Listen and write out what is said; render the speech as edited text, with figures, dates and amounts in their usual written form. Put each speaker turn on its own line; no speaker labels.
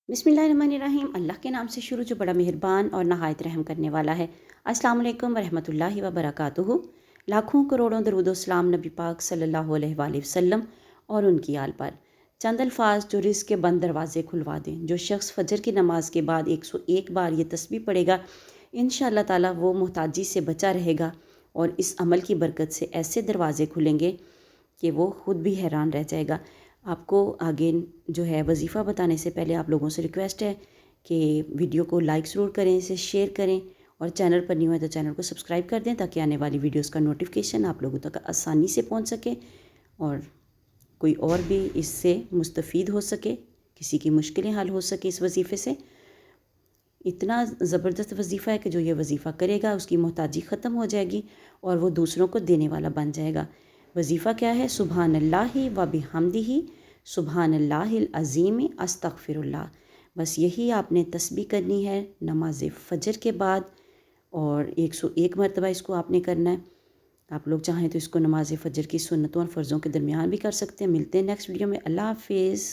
बिस्मिल्लाहिर्रहमानिर्रहीम। अल्लाह के नाम से शुरू जो बड़ा मेहरबान और नहायत रहम करने वाला है। अस्सलाम वालेकुम वरहमतुल्लाहि व बरकातुहू। लाखों करोड़ों दरूद सलाम नबी पाक सल्लल्लाहु अलैहि वसल्लम और उनकी आल पर। चंद अल्फाज जो रिज़्क़ के बंद दरवाज़े खुलवा दें। जो शख्स फजर की नमाज के बाद 101 बार ये तस्बीह पढ़ेगा, इंशाअल्लाह ताला वो मुहताजी से बचा रहेगा और इस अमल की बरकत से ऐसे दरवाज़े खुलेंगे कि वो ख़ुद भी हैरान रह जाएगा। आपको आगे जो है वजीफ़ा बताने से पहले आप लोगों से रिक्वेस्ट है कि वीडियो को लाइक ज़रूर करें, इसे शेयर करें और चैनल पर न्यू है तो चैनल को सब्सक्राइब कर दें ताकि आने वाली वीडियोस का नोटिफिकेशन आप लोगों तक आसानी से पहुंच सके और कोई और भी इससे मुस्तफ़ीद हो सके, किसी की मुश्किलें हल हो सके इस वजीफ़े से। इतना ज़बरदस्त वजीफ़ा है कि जो ये वजीफ़ा करेगा उसकी मोहताजी ख़त्म हो जाएगी और वो दूसरों को देने वाला बन जाएगा। वजीफ़ा क्या है? सुबहानल्लाहि व बिहम्दिही सुबहानल्लाहिल अज़ीम अस्तग़फिरुल्लाह। बस यही आपने तस्बीह करनी है नमाज फ़जर के बाद और 101 मरतबा इसको आपने करना है। आप लोग चाहें तो इसको नमाज फ़जर की सुन्नतों और फ़र्ज़ों के दरमियान भी कर सकते हैं। मिलते हैं नेक्स्ट वीडियो में। अल्लाह हाफ़िज़।